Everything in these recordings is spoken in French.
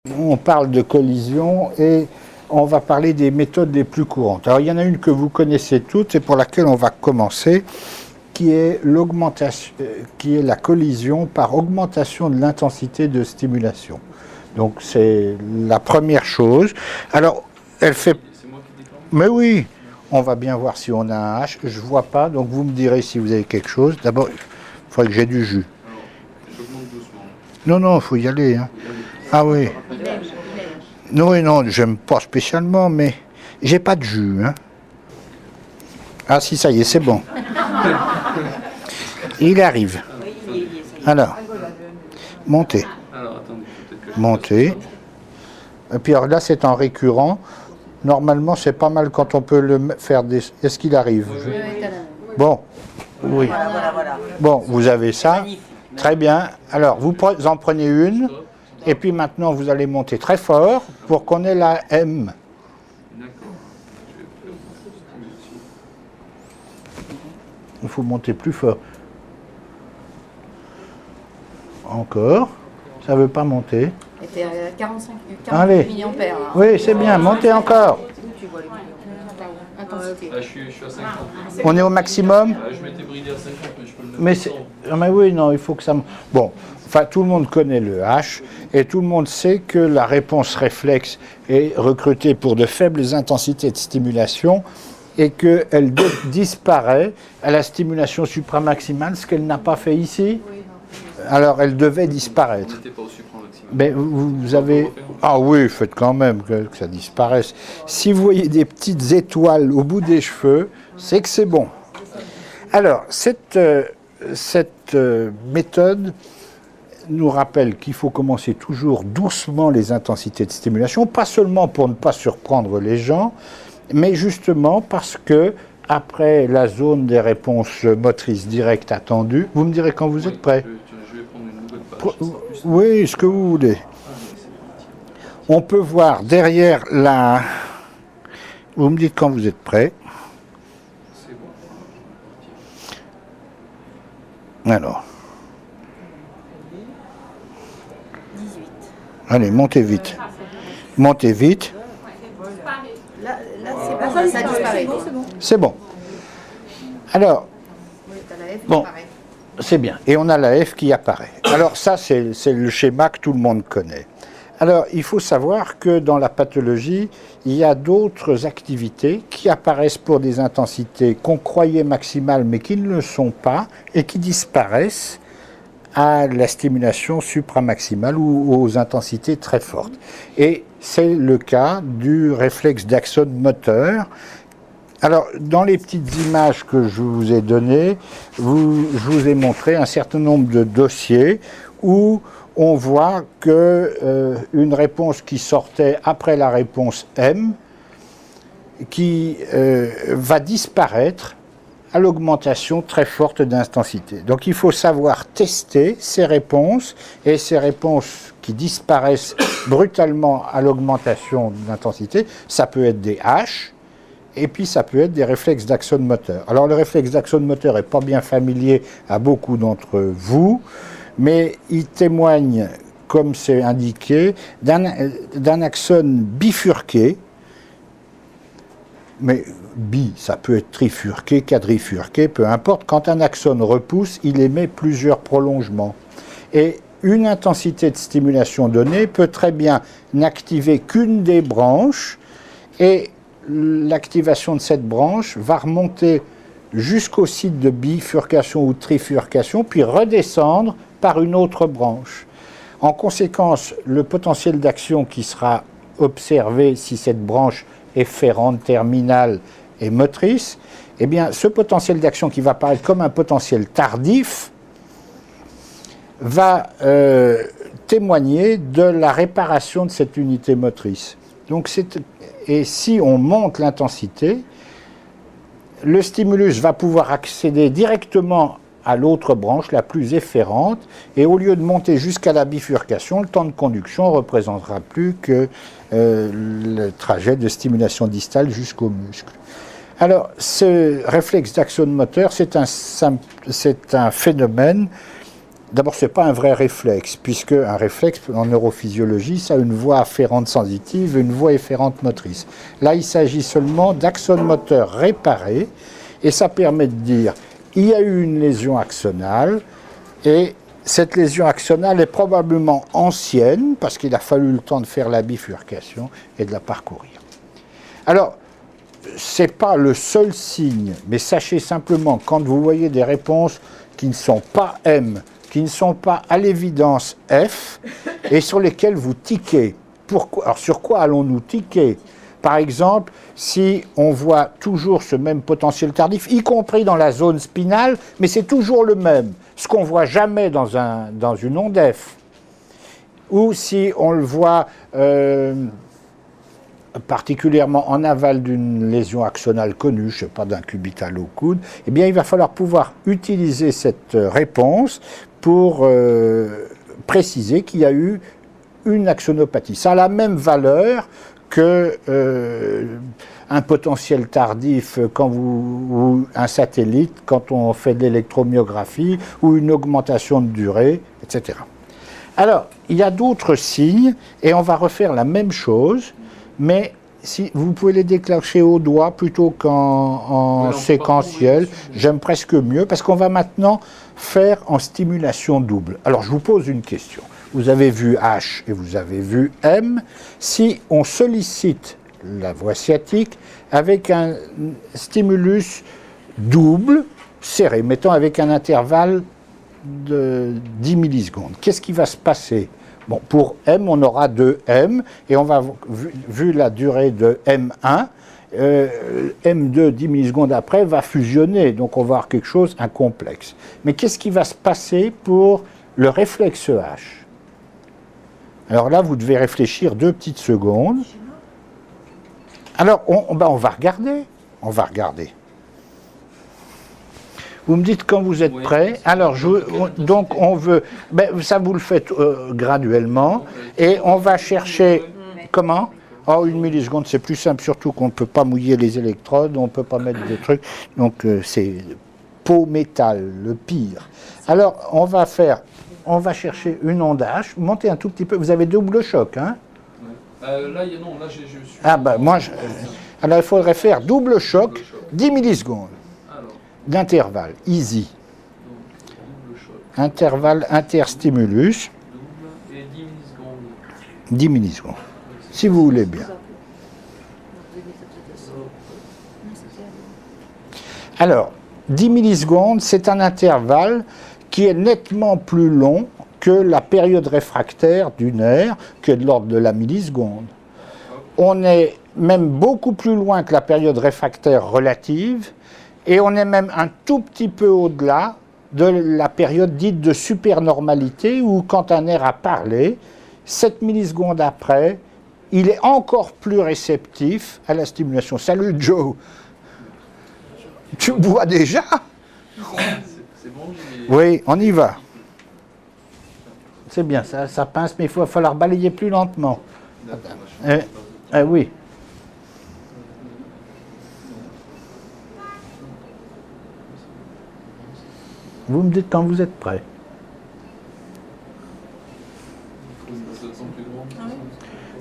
On parle de collision et on va parler des méthodes les plus courantes. Alors il y en a une que vous connaissez toutes et pour laquelle on va commencer, qui est l'augmentation, qui est la collision par augmentation de l'intensité de stimulation. Donc c'est la première chose. Alors elle fait... Mais oui, on va bien voir si on a un H. Je vois pas, donc vous me direz si vous avez quelque chose. D'abord, il faudrait que j'ai du jus. Non, il faut y aller. Hein. Ah oui. Non, non, j'aime pas spécialement, mais j'ai pas de jus. Hein. Ah si, ça y est, c'est bon. Il arrive. Alors, montez. Montez. Et puis alors là, c'est en récurrent. Normalement, c'est pas mal quand on peut le faire des... Est-ce qu'il arrive? Bon, oui. Bon, vous avez ça. Très bien. Alors, vous en prenez une. Et puis maintenant, vous allez monter très fort pour qu'on ait la M. Il faut monter plus fort. Encore. Ça ne veut pas monter. Était à 45 Allez. milliampères. Oui, c'est bien. Montez encore. Je suis à 50. On est au maximum. Je m'étais bridé à 50, mais je peux le mettre. Mais oui, non, il faut que ça... Bon, enfin, tout le monde connaît le H et tout le monde sait que la réponse réflexe est recrutée pour de faibles intensités de stimulation et qu'elle disparaît à la stimulation supramaximale, ce qu'elle n'a pas fait ici. Alors, elle devait disparaître. On n'était pas au supramaximal. Mais vous avez... Ah oui, faites quand même que ça disparaisse. Si vous voyez des petites étoiles au bout des cheveux, c'est que c'est bon. Alors, cette méthode nous rappelle qu'il faut commencer toujours doucement les intensités de stimulation, pas seulement pour ne pas surprendre les gens, mais justement parce que après la zone des réponses motrices directes attendues, vous me direz quand vous êtes prêt. Je vais prendre une nouvelle page. Oui, ce que vous voulez. On peut voir derrière la... Vous me dites quand vous êtes prêt. C'est bon. Alors. 18. Allez, montez vite. Montez vite. Là c'est bon, ça disparaît. C'est bon. Alors, bon, c'est bien. Et on a la F qui apparaît. Alors ça, c'est le schéma que tout le monde connaît. Alors, il faut savoir que dans la pathologie, il y a d'autres activités qui apparaissent pour des intensités qu'on croyait maximales, mais qui ne le sont pas, et qui disparaissent à la stimulation supramaximale ou aux intensités très fortes. Et c'est le cas du réflexe d'axone moteur. Alors, dans les petites images que je vous ai données, je vous ai montré un certain nombre de dossiers où on voit qu'une réponse qui sortait après la réponse M, qui va disparaître à l'augmentation très forte d'intensité. Donc il faut savoir tester ces réponses, et ces réponses qui disparaissent brutalement à l'augmentation d'intensité, ça peut être des H, et puis ça peut être des réflexes d'axone moteur. Alors le réflexe d'axone moteur n'est pas bien familier à beaucoup d'entre vous, mais il témoigne, comme c'est indiqué, d'un axone bifurqué, mais ça peut être trifurqué, quadrifurqué, peu importe. Quand un axone repousse, il émet plusieurs prolongements. Et une intensité de stimulation donnée peut très bien n'activer qu'une des branches, et l'activation de cette branche va remonter jusqu'au site de bifurcation ou trifurcation, puis redescendre par une autre branche. En conséquence, le potentiel d'action qui sera observé si cette branche efférente, terminale et motrice, eh bien, ce potentiel d'action qui va paraître comme un potentiel tardif va témoigner de la réparation de cette unité motrice. Donc, et si on monte l'intensité, le stimulus va pouvoir accéder directement à l'autre branche, la plus efférente, et au lieu de monter jusqu'à la bifurcation, le temps de conduction ne représentera plus que le trajet de stimulation distale jusqu'au muscle. Alors, ce réflexe d'axone moteur, c'est un phénomène D'abord, ce n'est pas un vrai réflexe, puisque un réflexe, en neurophysiologie, ça a une voie afférente sensitive et une voie efférente motrice. Là, il s'agit seulement d'axones moteurs réparés, et ça permet de dire, il y a eu une lésion axonale, et cette lésion axonale est probablement ancienne, parce qu'il a fallu le temps de faire la bifurcation et de la parcourir. Alors, ce n'est pas le seul signe, mais sachez simplement, quand vous voyez des réponses qui ne sont pas M, qui ne sont pas à l'évidence F, et sur lesquelles vous tiquez. Pourquoi? Alors, sur quoi allons-nous tiquer? Par exemple, si on voit toujours ce même potentiel tardif, y compris dans la zone spinale, mais c'est toujours le même, ce qu'on ne voit jamais dans une onde F. Ou si on le voit particulièrement en aval d'une lésion axonale connue, je ne sais pas, d'un cubital au coude, eh bien il va falloir pouvoir utiliser cette réponse pour préciser qu'il y a eu une axonopathie. Ça a la même valeur que un potentiel tardif ou un satellite quand on fait de l'électromyographie ou une augmentation de durée, etc. Alors, il y a d'autres signes et on va refaire la même chose, mais si vous pouvez les déclencher au doigt plutôt qu'en séquentiel, j'aime presque mieux parce qu'on va maintenant faire en stimulation double. Alors, je vous pose une question. Vous avez vu H et vous avez vu M. Si on sollicite la voie sciatique avec un stimulus double, serré, mettons avec un intervalle de 10 millisecondes, qu'est-ce qui va se passer? Bon, pour M, on aura 2M, et on va, vu la durée de M1, M2, 10 millisecondes après, va fusionner, donc on va avoir quelque chose incomplexe. Mais qu'est-ce qui va se passer pour le réflexe H? Alors là, vous devez réfléchir 2 petites secondes. Alors, on va regarder. On va regarder. Vous me dites quand vous êtes prêt. Alors, donc, on veut... ça, vous le faites graduellement. Et on va chercher... Comment? Oh, 1 milliseconde, c'est plus simple, surtout qu'on ne peut pas mouiller les électrodes, on ne peut pas mettre des trucs. Donc, c'est peau métal, le pire. Alors, on va chercher une onde H. Montez un tout petit peu. Vous avez double choc, hein? Là, non, là, je suis... Ah, moi, alors, il faudrait faire double choc, 10 millisecondes d'intervalle, easy. Intervalle interstimulus. Et 10 millisecondes. 10 millisecondes, si vous voulez bien. Alors, 10 millisecondes, c'est un intervalle qui est nettement plus long que la période réfractaire du nerf, qui est de l'ordre de la milliseconde. On est même beaucoup plus loin que la période réfractaire relative, et on est même un tout petit peu au-delà de la période dite de supernormalité, où quand un nerf a parlé, 7 millisecondes après, il est encore plus réceptif à la stimulation. Salut Joe! Tu bois déjà? C'est bon, oui, on y va. C'est bien, ça pince, mais il va falloir balayer plus lentement. Oui. Vous me dites quand vous êtes prêt.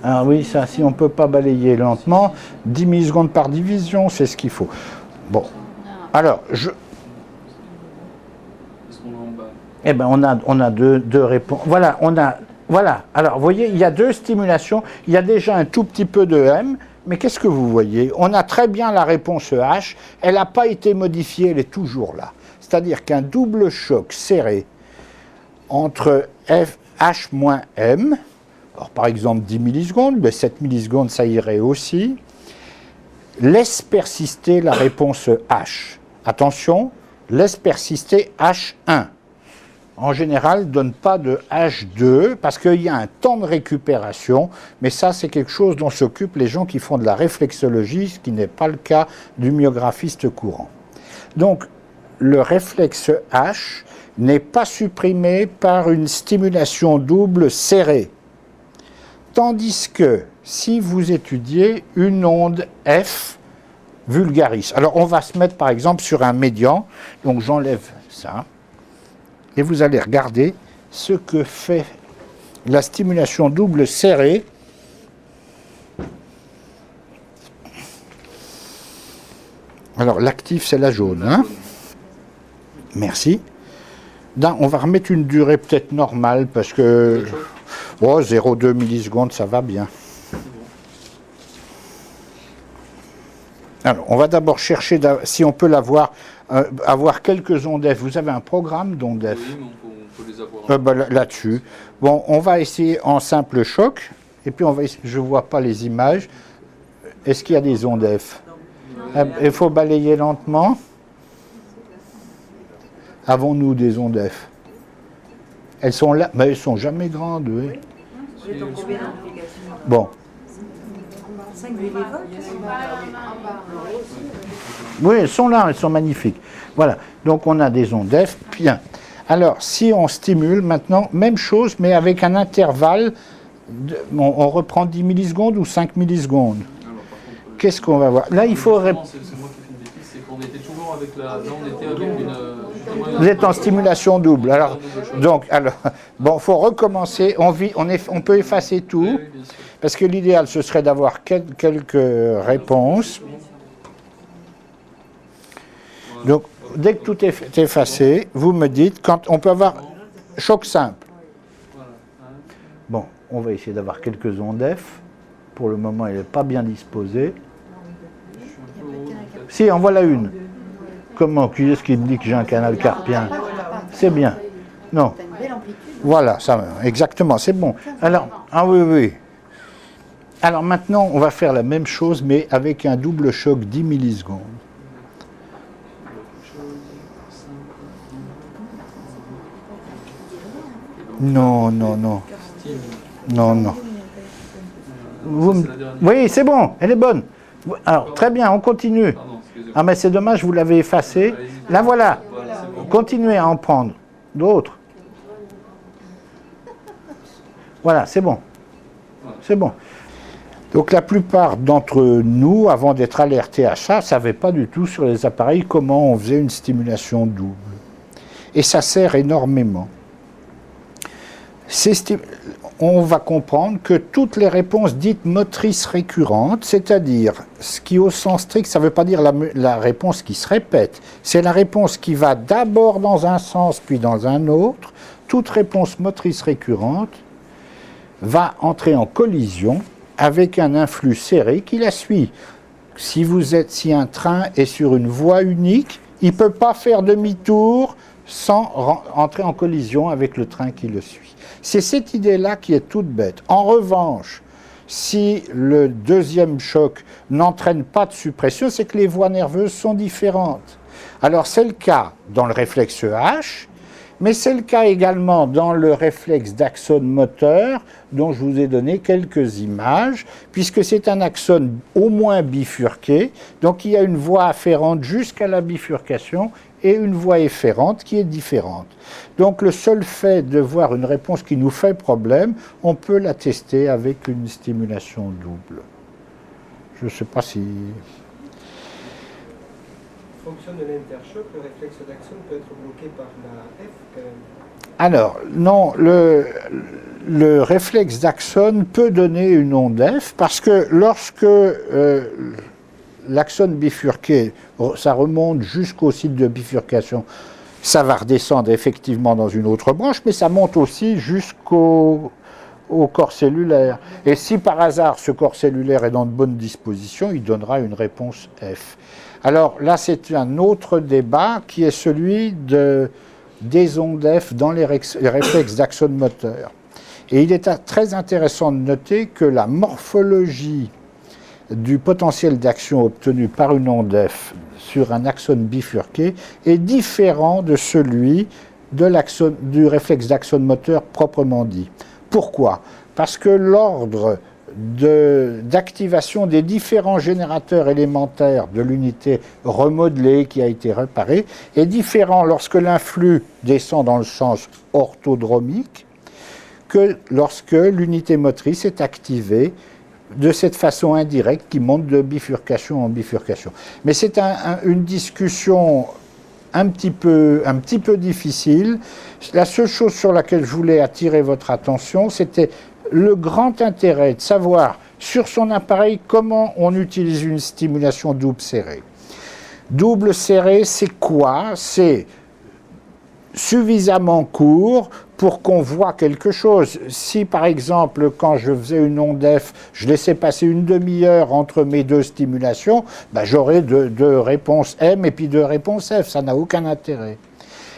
Ah oui, ça, si on ne peut pas balayer lentement, 10 millisecondes par division, c'est ce qu'il faut. Bon, alors, eh bien, on a deux réponses. Voilà, voilà. Alors, vous voyez, il y a 2 stimulations. Il y a déjà un tout petit peu de M, mais qu'est-ce que vous voyez? On a très bien la réponse H. Elle n'a pas été modifiée, elle est toujours là. C'est-à-dire qu'un double choc serré entre H moins M, alors par exemple 10 millisecondes, mais 7 millisecondes, ça irait aussi, laisse persister la réponse H. Attention, laisse persister H1. En général, ne donne pas de H2 parce qu'il y a un temps de récupération, mais ça, c'est quelque chose dont s'occupent les gens qui font de la réflexologie, ce qui n'est pas le cas du myographiste courant. Donc, le réflexe H n'est pas supprimé par une stimulation double serrée. Tandis que si vous étudiez une onde F vulgaris, alors on va se mettre par exemple sur un médian, donc j'enlève ça. et vous allez regarder ce que fait la stimulation double serrée. Alors l'actif c'est la jaune, hein? Merci. Là, on va remettre une durée peut-être normale parce que 0,2 millisecondes ça va bien. Alors on va d'abord chercher si on peut l'avoir, avoir quelques ondes F. Vous avez un programme d'ondes F? Oui, mais on peut les avoir. Là-dessus. Bon, on va essayer en simple choc et puis on va essayer, je ne vois pas les images. Est-ce qu'il y a des ondes F? Il faut balayer lentement. Avons-nous des ondes F? Elles sont là, mais elles ne sont jamais grandes, oui. Bon. Oui, elles sont là, elles sont magnifiques. Voilà, donc on a des ondes F, bien. Alors, si on stimule maintenant, même chose, mais avec un intervalle, on reprend 10 millisecondes ou 5 millisecondes. Qu'est-ce qu'on va voir? Là, il faut... C'est moi qui ai fait une bêtise, c'est qu'on était toujours avec la... Là, on était avec une... Vous êtes en stimulation double. Alors, bon, il faut recommencer. On peut effacer tout, parce que l'idéal, ce serait d'avoir quelques réponses. Donc, dès que tout est effacé, vous me dites, quand on peut avoir choc simple. Bon, on va essayer d'avoir quelques ondes F. Pour le moment, elle n'est pas bien disposée. Si, en voilà une. Comment? Qui est-ce qui me dit que j'ai un canal carpien? C'est bien. Non. Voilà, ça, exactement, c'est bon. Alors, ah oui, oui. Alors maintenant, on va faire la même chose, mais avec un double choc 10 millisecondes. Non, non, non. Non, non. Oui, c'est bon, elle est bonne. Alors, très bien, on continue. Ah, mais c'est dommage, vous l'avez effacé. Là, voilà. Continuez à en prendre d'autres. Voilà, c'est bon. C'est bon. Donc, la plupart d'entre nous, avant d'être alertés à ça, ne savaient pas du tout sur les appareils comment on faisait une stimulation double. Et ça sert énormément. On va comprendre que toutes les réponses dites motrices récurrentes, c'est-à-dire, ce qui au sens strict, ça ne veut pas dire la réponse qui se répète, c'est la réponse qui va d'abord dans un sens puis dans un autre. Toute réponse motrice récurrente va entrer en collision avec un influx serré qui la suit. Si un train est sur une voie unique, il ne peut pas faire demi-tour sans entrer en collision avec le train qui le suit. C'est cette idée-là qui est toute bête. En revanche, si le deuxième choc n'entraîne pas de suppression, c'est que les voies nerveuses sont différentes. Alors c'est le cas dans le réflexe H, mais c'est le cas également dans le réflexe d'axone moteur, dont je vous ai donné quelques images, puisque c'est un axone au moins bifurqué, donc il y a une voie afférente jusqu'à la bifurcation, et une voie efférente qui est différente. Donc le seul fait de voir une réponse qui nous fait problème, on peut la tester avec une stimulation double. Je ne sais pas si... En fonction de l'interchoc, le réflexe d'axone peut être bloqué par la F quand même. Alors, non, le réflexe d'axone peut donner une onde F, parce que lorsque... l'axone bifurqué, ça remonte jusqu'au site de bifurcation. Ça va redescendre effectivement dans une autre branche, mais ça monte aussi jusqu'au corps cellulaire. Et si par hasard ce corps cellulaire est dans de bonnes dispositions, il donnera une réponse F. Alors là, c'est un autre débat qui est celui des ondes F dans les réflexes d'axone moteur. Et il est très intéressant de noter que la morphologie du potentiel d'action obtenu par une onde F sur un axone bifurqué est différent de celui du réflexe d'axone moteur proprement dit. Pourquoi? Parce que l'ordre d'activation des différents générateurs élémentaires de l'unité remodelée qui a été réparée est différent lorsque l'influx descend dans le sens orthodromique que lorsque l'unité motrice est activée de cette façon indirecte qui monte de bifurcation en bifurcation. Mais c'est une discussion un petit peu difficile. La seule chose sur laquelle je voulais attirer votre attention, c'était le grand intérêt de savoir sur son appareil comment on utilise une stimulation double serrée. Double serrée, c'est quoi? C'est suffisamment court pour qu'on voit quelque chose. Si par exemple, quand je faisais une onde F, je laissais passer une demi-heure entre mes deux stimulations, ben, j'aurais deux réponses M et puis deux réponses F, ça n'a aucun intérêt.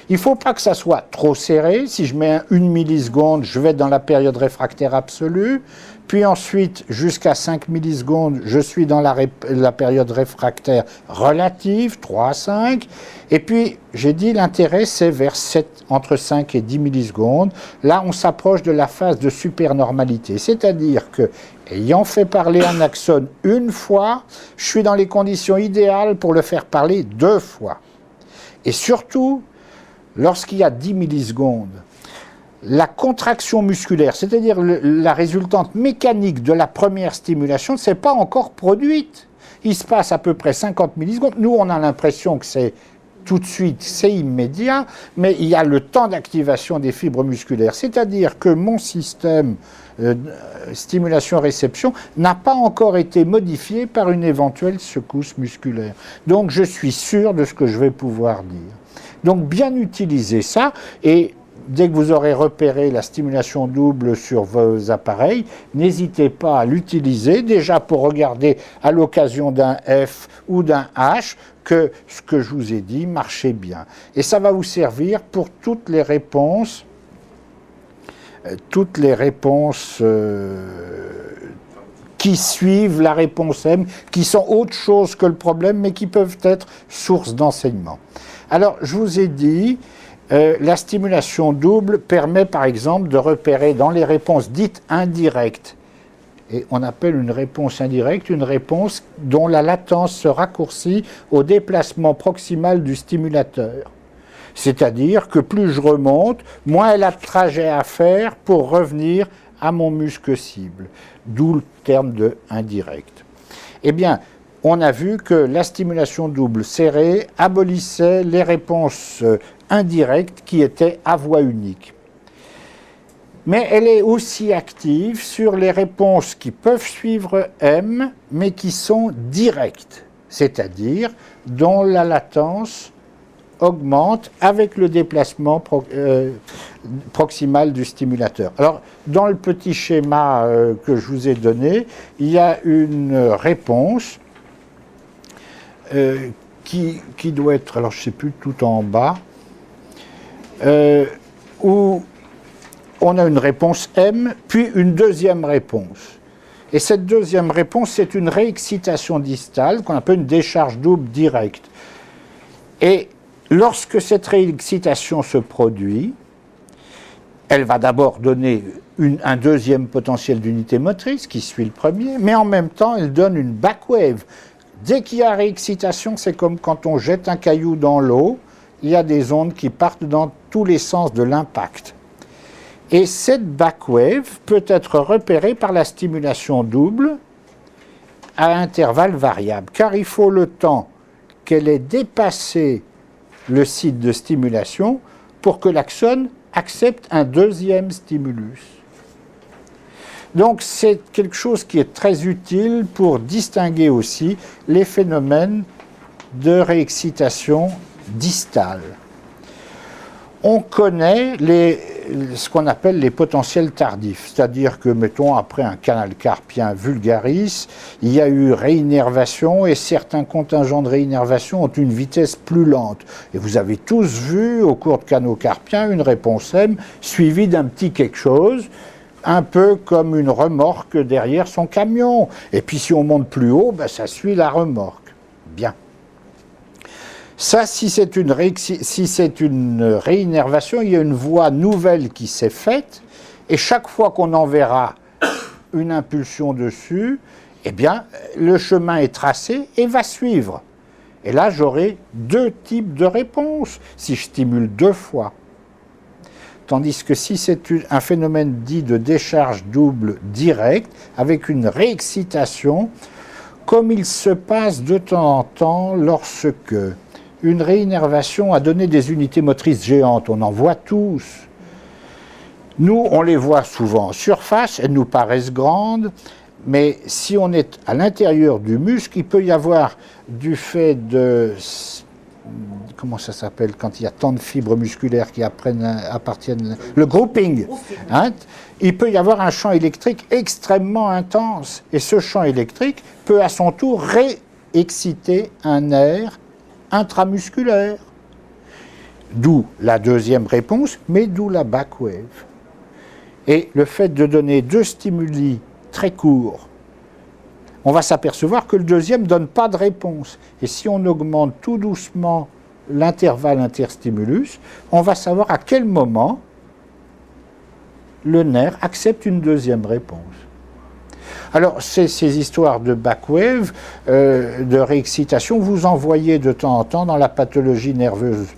Il ne faut pas que ça soit trop serré. Si je mets 1 milliseconde, je vais dans la période réfractaire absolue. Puis ensuite, jusqu'à 5 millisecondes, je suis dans la période réfractaire relative, 3 à 5. Et puis, j'ai dit, l'intérêt, c'est vers entre 5 et 10 millisecondes. Là, on s'approche de la phase de supernormalité. C'est-à-dire que, ayant fait parler un axone une fois, je suis dans les conditions idéales pour le faire parler 2 fois. Et surtout, lorsqu'il y a 10 millisecondes, la contraction musculaire, c'est-à-dire la résultante mécanique de la première stimulation, ne s'est pas encore produite. Il se passe à peu près 50 millisecondes. Nous, on a l'impression que c'est tout de suite, c'est immédiat, mais il y a le temps d'activation des fibres musculaires. C'est-à-dire que mon système stimulation-réception n'a pas encore été modifié par une éventuelle secousse musculaire. Donc, je suis sûr de ce que je vais pouvoir dire. Donc, bien utiliser ça, et dès que vous aurez repéré la stimulation double sur vos appareils, n'hésitez pas à l'utiliser, déjà pour regarder à l'occasion d'un F ou d'un H, que ce que je vous ai dit marchait bien. Et ça va vous servir pour toutes les réponses qui suivent la réponse M, qui sont autre chose que le problème, mais qui peuvent être source d'enseignement. Alors, je vous ai dit, la stimulation double permet par exemple de repérer dans les réponses dites indirectes, et on appelle une réponse indirecte une réponse dont la latence se raccourcit au déplacement proximal du stimulateur. C'est-à-dire que plus je remonte, moins elle a de trajet à faire pour revenir à mon muscle cible, d'où le terme de indirect. Eh bien, on a vu que la stimulation double serrée abolissait les réponses indirectes qui étaient à voie unique. Mais elle est aussi active sur les réponses qui peuvent suivre M, mais qui sont directes, c'est-à-dire dont la latence augmente avec le déplacement proximal du stimulateur. Alors, dans le petit schéma que je vous ai donné, il y a une réponse qui doit être, alors je ne sais plus, tout en bas, où on a une réponse M, puis une deuxième réponse. Et cette deuxième réponse, c'est une réexcitation distale qu'on appelle une décharge double directe. Et lorsque cette réexcitation se produit, elle va d'abord donner un deuxième potentiel d'unité motrice qui suit le premier, mais en même temps, elle donne une backwave. Dès qu'il y a réexcitation, c'est comme quand on jette un caillou dans l'eau, il y a des ondes qui partent dans tous les sens de l'impact. Et cette backwave peut être repérée par la stimulation double à intervalles variables, car il faut le temps qu'elle ait dépassé le site de stimulation pour que l'axone accepte un deuxième stimulus. Donc c'est quelque chose qui est très utile pour distinguer aussi les phénomènes de réexcitation distale. On connaît ce qu'on appelle les potentiels tardifs, c'est-à-dire que, mettons, après un canal carpien vulgaris, il y a eu réinnervation et certains contingents de réinnervation ont une vitesse plus lente. Et vous avez tous vu, au cours de canaux carpiens, une réponse M suivie d'un petit quelque chose, un peu comme une remorque derrière son camion. Et puis si on monte plus haut, ben, ça suit la remorque. Bien. Ça, si c'est une réinnervation, il y a une voie nouvelle qui s'est faite, et chaque fois qu'on enverra une impulsion dessus, eh bien, le chemin est tracé et va suivre. Et là, j'aurai deux types de réponses, si je stimule deux fois. Tandis que si c'est un phénomène dit de décharge double directe, avec une réexcitation, comme il se passe de temps en temps lorsque une réinnervation a donné des unités motrices géantes. On en voit tous. Nous, on les voit souvent en surface, elles nous paraissent grandes, mais si on est à l'intérieur du muscle, il peut y avoir, du fait de... Comment ça s'appelle quand il y a tant de fibres musculaires qui appartiennent... Le grouping. Hein, il peut y avoir un champ électrique extrêmement intense. Et ce champ électrique peut à son tour réexciter un nerf intramusculaire. D'où la deuxième réponse, mais d'où la back wave. Et le fait de donner deux stimuli très courts, on va s'apercevoir que le deuxième ne donne pas de réponse. Et si on augmente tout doucement l'intervalle interstimulus, on va savoir à quel moment le nerf accepte une deuxième réponse. Alors, ces histoires de back wave, de réexcitation, vous en voyez de temps en temps dans la pathologie nerveuse.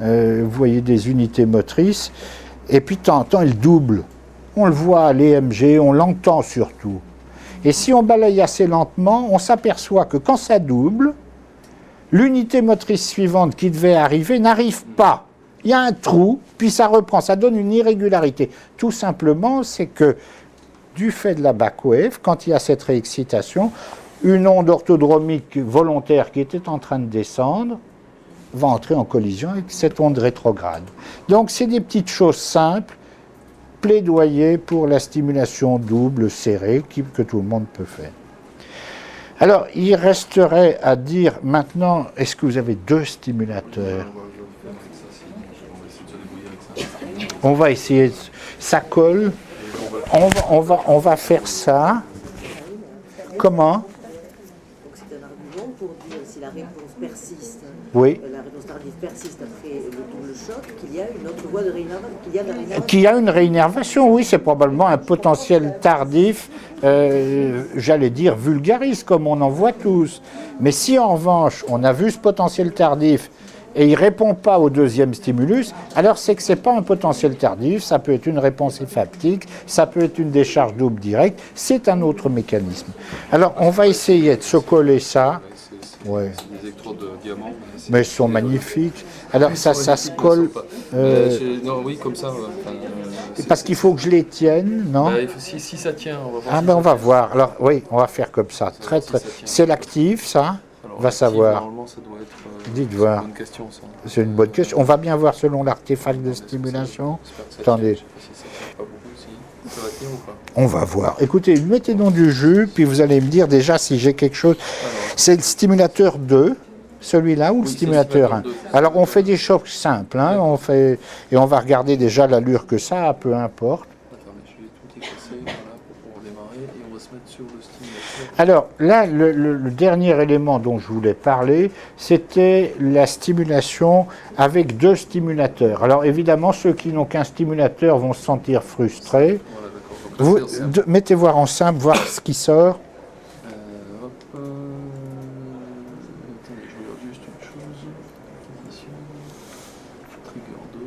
Vous voyez des unités motrices, et puis de temps en temps, ils doublent. On le voit à l'EMG, on l'entend surtout. Et si on balaye assez lentement, on s'aperçoit que quand ça double, l'unité motrice suivante qui devait arriver n'arrive pas. Il y a un trou, puis ça reprend, ça donne une irrégularité. Tout simplement, c'est que du fait de la back wave, quand il y a cette réexcitation, une onde orthodromique volontaire qui était en train de descendre va entrer en collision avec cette onde rétrograde. Donc c'est des petites choses simples, plaidoyer pour la stimulation double serrée que tout le monde peut faire. Alors, il resterait à dire maintenant, est-ce que vous avez deux stimulateurs? On va essayer, ça colle, on va faire ça. Comment? Donc c'est un argument pour dire si la réponse persiste, oui. La réponse tardive persiste après le choc, qu'il y a une autre voie de réinnervation, qu'il y a une réinnervation, oui, c'est probablement un potentiel tardif, j'allais dire vulgariste, comme on en voit tous. Mais si en revanche, on a vu ce potentiel tardif et il ne répond pas au deuxième stimulus, alors c'est que ce n'est pas un potentiel tardif, ça peut être une réponse éphaptique, ça peut être une décharge double directe, c'est un autre mécanisme. Alors on va essayer de se coller ça. Ouais. Des électrodes de diamant. Mais ils sont magnifiques. Alors ça se colle. Non, oui, comme ça. Parce qu'il faut que je les tienne, non? Si ça tient, on va voir. Ah ben on va voir. Alors oui, on va faire comme ça. Très très. C'est l'actif, ça. On va savoir. Normalement, ça doit être. Dites voir. C'est une bonne question, ça. C'est une bonne question. On va bien voir selon l'artefact de stimulation. Attendez. On va voir. Écoutez, mettez donc du jus, puis vous allez me dire déjà si j'ai quelque chose. C'est le stimulateur 2, celui-là, ou le stimulateur 1? Alors, on fait des chocs simples, hein, et on va regarder déjà l'allure que ça a, peu importe. Alors, là, le dernier élément dont je voulais parler, c'était la stimulation avec deux stimulateurs. Alors, évidemment, ceux qui n'ont qu'un stimulateur vont se sentir frustrés. Vous mettez voir en simple, voir ce qui sort. Attendez, je regarde juste une chose. Position. Trigger 2.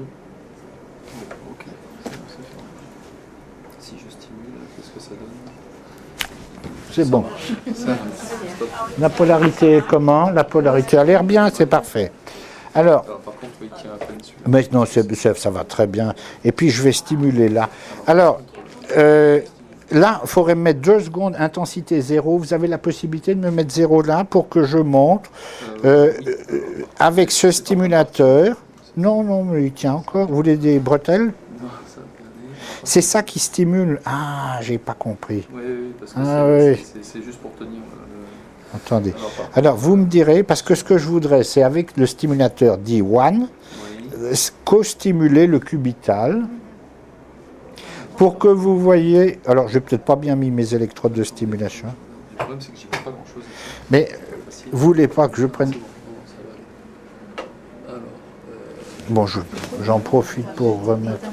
Ok, c'est fermé. Si je stimule, qu'est-ce que ça donne? C'est bon. La polarité est comment? La polarité a l'air bien, c'est parfait. Alors, par contre, il tient à peine celui-là. Mais non, ça va très bien. Et puis, je vais stimuler là. Alors, là, il faudrait me mettre 2 secondes, intensité 0. Vous avez la possibilité de me mettre 0 là pour que je montre avec ce stimulateur. Non, non, mais il tient encore. Vous voulez des bretelles? C'est ça qui stimule. Ah, j'ai pas compris. Oui, parce que c'est juste pour tenir. Attendez. Alors, vous me direz, parce que ce que je voudrais, c'est avec le stimulateur D1, co-stimuler le cubital. Pour que vous voyez, alors je n'ai peut-être pas bien mis mes électrodes de stimulation. Le problème, c'est que j'y vois pas grand-chose. Mais vous voulez pas que je prenne... Bon, j'en profite pour remettre...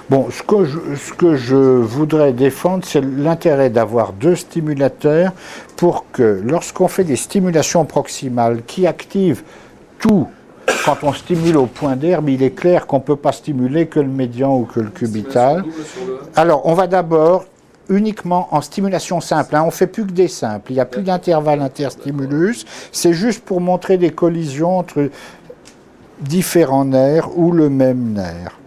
Bon, ce que je voudrais défendre, c'est l'intérêt d'avoir 2 stimulateurs pour que, lorsqu'on fait des stimulations proximales qui activent tout, quand on stimule au point d'herbe, il est clair qu'on ne peut pas stimuler que le médian ou que le cubital. Alors, on va d'abord uniquement en stimulation simple. Hein. On ne fait plus que des simples. Il n'y a plus d'intervalle interstimulus. C'est juste pour montrer des collisions entre différents nerfs ou le même nerf.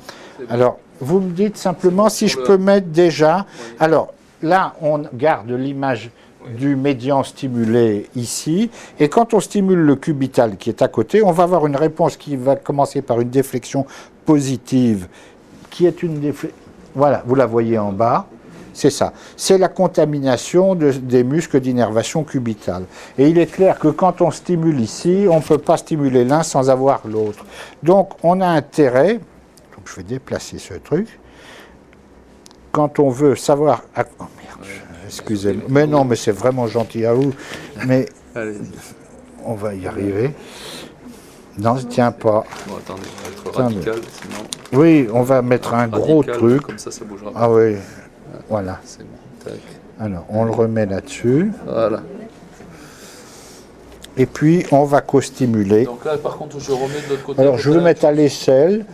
Alors, vous me dites simplement si je peux mettre déjà... Alors, là, on garde l'image du médian stimulé ici, et quand on stimule le cubital qui est à côté, on va avoir une réponse qui va commencer par une déflexion positive, qui est une déflexion... Voilà, vous la voyez en bas. C'est ça. C'est la contamination des muscles d'innervation cubitale. Et il est clair que quand on stimule ici, on ne peut pas stimuler l'un sans avoir l'autre. Donc, on a intérêt, donc je vais déplacer ce truc, quand on veut savoir... Oh merde, excusez-moi. Mais non, mais c'est vraiment gentil à vous. Mais on va y arriver. Non, ça ne tient pas. Bon, attendez, on va être radical, sinon... Oui, on va mettre un gros truc. Comme ça bougera. Ah oui. Voilà. C'est bon. Tac. Alors, on le remet là-dessus. Voilà. Et puis, on va co-stimuler. Donc là, par contre, je remets de l'autre côté. Alors, je vais mettre à l'échelle.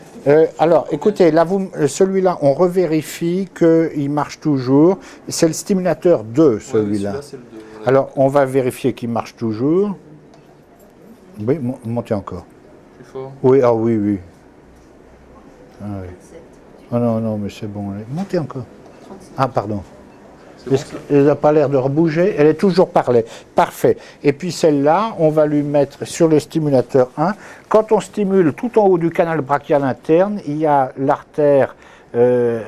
Alors, écoutez, là, celui-là, on revérifie qu'il marche toujours. C'est le stimulateur 2, celui-là. Ouais, c'est le 2, voilà. Alors, on va vérifier qu'il marche toujours. Oui, montez encore. Plus fort. Oui, ah oui, oui. Ah oui. Oh non, non, mais c'est bon. Montez encore. Ah, pardon. Bon, Elle n'a pas l'air de rebouger, elle est toujours parfait. Et puis celle-là, on va lui mettre sur le stimulateur 1. Quand on stimule tout en haut du canal brachial interne, il y a l'artère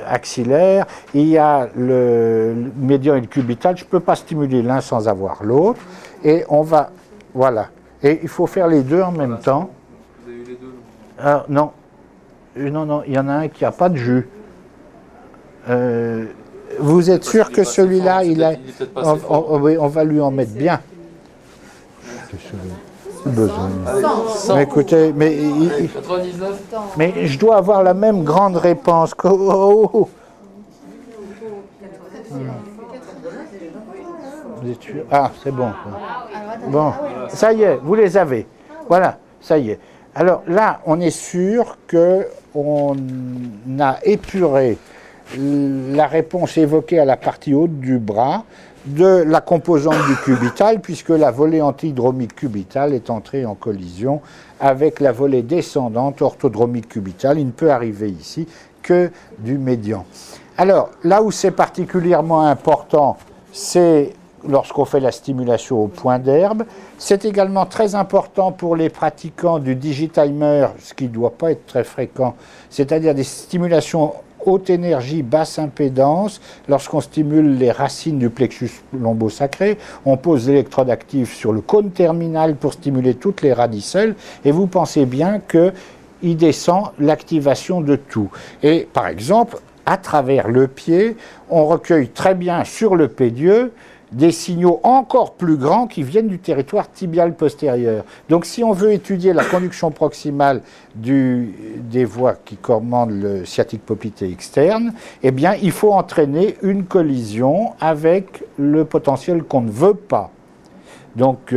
axillaire, il y a le médian et le cubital. Je ne peux pas stimuler l'un sans avoir l'autre. Et on va... Voilà. Et il faut faire les deux en même temps. Vous avez eu les deux? Ah, non. Non, non, il y en a un qui n'a pas de jus. Vous êtes sûr que celui-là, il a... Oui, on va lui en mettre bien. Besoin. Mais écoutez, mais, 99. mais je dois avoir la même grande réponse que... Oh, oh. Vous êtes sûr? Ah, c'est bon. Bon, ça y est, vous les avez. Voilà, ça y est. Alors là, on est sûr qu'on a épuré la réponse évoquée à la partie haute du bras de la composante du cubital, puisque la volée antihydromique cubitale est entrée en collision avec la volée descendante orthodromique cubitale. Il ne peut arriver ici que du médian. Alors, là où c'est particulièrement important, c'est lorsqu'on fait la stimulation au point d'herbe. C'est également très important pour les pratiquants du digitimer, ce qui ne doit pas être très fréquent, c'est-à-dire des stimulations haute énergie, basse impédance. Lorsqu'on stimule les racines du plexus lombosacré, on pose l'électrode active sur le cône terminal pour stimuler toutes les radicelles, et vous pensez bien qu'il descend l'activation de tout. Et par exemple, à travers le pied, on recueille très bien sur le pédieu des signaux encore plus grands qui viennent du territoire tibial postérieur. Donc si on veut étudier la conduction proximale des voies qui commandent le sciatique poplité externe, eh bien il faut entraîner une collision avec le potentiel qu'on ne veut pas. Donc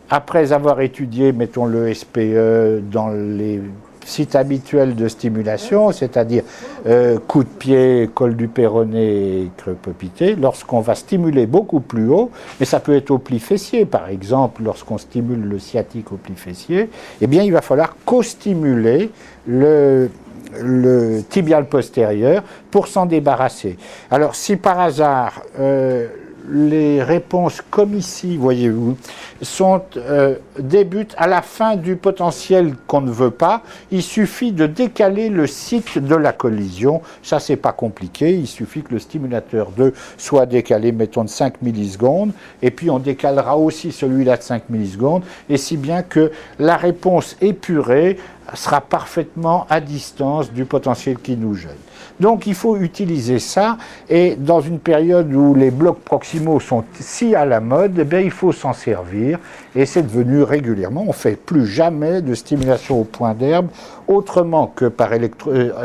après avoir étudié, mettons le SPE dans les sites habituels de stimulation, c'est-à-dire coup de pied, col du péroné et creux popité, lorsqu'on va stimuler beaucoup plus haut, mais ça peut être au pli fessier, par exemple, lorsqu'on stimule le sciatique au pli fessier, eh bien il va falloir co-stimuler le tibial postérieur pour s'en débarrasser. Alors si par hasard les réponses comme ici, voyez-vous, débutent à la fin du potentiel qu'on ne veut pas, il suffit de décaler le site de la collision. Ça, c'est pas compliqué. Il suffit que le stimulateur 2 soit décalé, mettons, de 5 millisecondes, et puis on décalera aussi celui-là de 5 millisecondes, et si bien que la réponse épurée sera parfaitement à distance du potentiel qui nous gêne. Donc il faut utiliser ça, et dans une période où les blocs proximaux sont si à la mode, eh bien, il faut s'en servir. Et c'est devenu régulièrement. On ne fait plus jamais de stimulation au point d'herbe autrement que par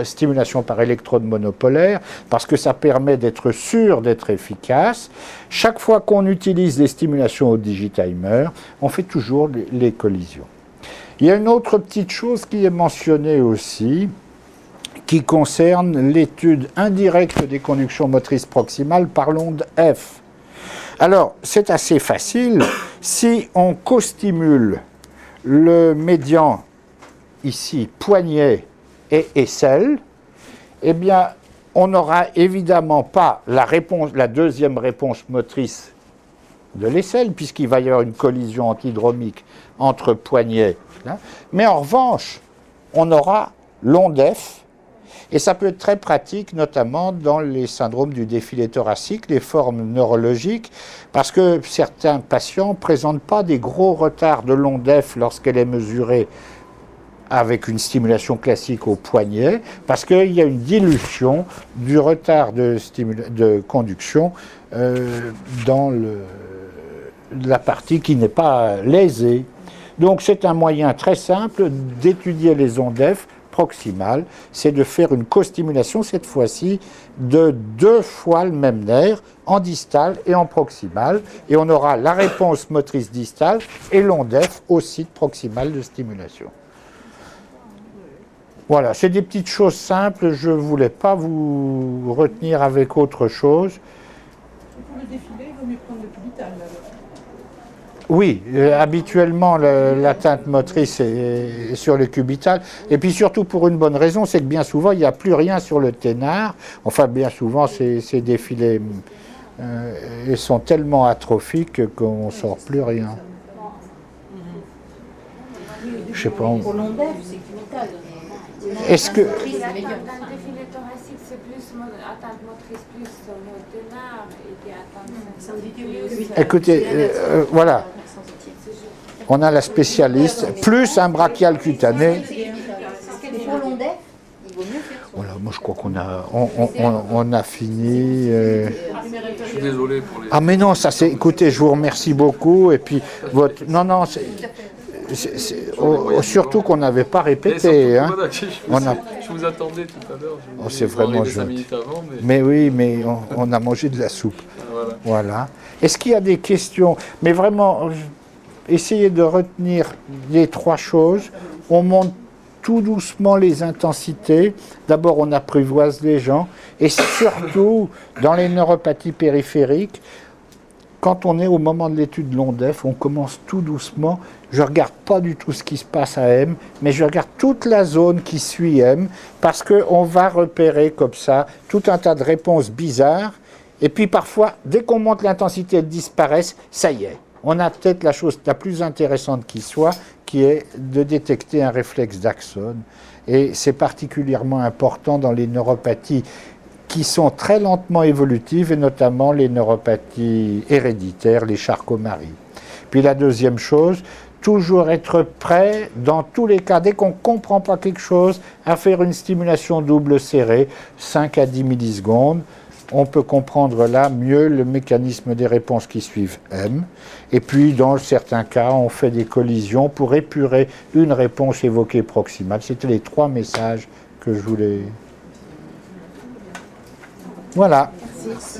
stimulation par électrode monopolaire, parce que ça permet d'être sûr d'être efficace. Chaque fois qu'on utilise des stimulations au digitimer, on fait toujours les collisions. Il y a une autre petite chose qui est mentionnée aussi, qui concerne l'étude indirecte des conductions motrices proximales par l'onde F. Alors, c'est assez facile. Si on co-stimule le médian, ici, poignet et aisselle, eh bien, on n'aura évidemment pas la deuxième réponse motrice de l'aisselle, puisqu'il va y avoir une collision antidromique entre poignet. Hein. Mais en revanche, on aura l'onde F, et ça peut être très pratique, notamment dans les syndromes du défilé thoracique, les formes neurologiques, parce que certains patients ne présentent pas des gros retards de l'onde F lorsqu'elle est mesurée avec une stimulation classique au poignet, parce qu'il y a une dilution du retard de conduction dans la partie qui n'est pas lésée. Donc c'est un moyen très simple d'étudier les ondes F proximales, c'est de faire une co-stimulation, cette fois-ci, de 2 fois le même nerf, en distal et en proximal, et on aura la réponse motrice distale et l'onde F au site proximal de stimulation. Voilà, c'est des petites choses simples, je ne voulais pas vous retenir avec autre chose. Pour le défilé, il vaut mieux prendre le cubital. Oui, habituellement l'atteinte motrice est sur le cubital, et puis surtout pour une bonne raison, c'est que bien souvent il n'y a plus rien sur le ténard. Enfin, bien souvent ces défilés ils sont tellement atrophiques qu'on ne sort plus rien. Je sais pas. Pour l'onde F, c'est cubital. Est-ce que... Dans le défilé thoracique, c'est plus atteinte motrice plus sur le ténard et des atteintes plus... Écoutez, voilà. On a la spécialiste, plus un brachial cutané. Pour l'onde F, il vaut mieux faire ça. Voilà, moi je crois qu'on a fini. Je suis désolé pour les... Ah mais non, ça c'est... Écoutez, je vous remercie beaucoup. Et puis, votre... Non, surtout qu'on n'avait pas répété. Hein. Voilà, je vous attendais tout à l'heure. Oh, c'est vraiment gentil. 5 minutes avant, mais oui, mais on a mangé de la soupe. Voilà. Est-ce qu'il y a des questions? Mais vraiment, essayez de retenir les 3 choses. On monte tout doucement les intensités. D'abord, on apprivoise les gens. Et surtout, dans les neuropathies périphériques, quand on est au moment de l'étude de l'onde F, on commence tout doucement. Je ne regarde pas du tout ce qui se passe à M, mais je regarde toute la zone qui suit M, parce qu'on va repérer comme ça tout un tas de réponses bizarres. Et puis parfois, dès qu'on monte l'intensité, elles disparaissent, ça y est. On a peut-être la chose la plus intéressante qui soit, qui est de détecter un réflexe d'Axone. Et c'est particulièrement important dans les neuropathies qui sont très lentement évolutives, et notamment les neuropathies héréditaires, les Charcot-Marie. Puis la deuxième chose, toujours être prêt, dans tous les cas, dès qu'on ne comprend pas quelque chose, à faire une stimulation double serrée, 5 à 10 millisecondes. On peut comprendre là mieux le mécanisme des réponses qui suivent M. Et puis, dans certains cas, on fait des collisions pour épurer une réponse évoquée proximale. C'était les 3 messages que je voulais... Voilà. Merci.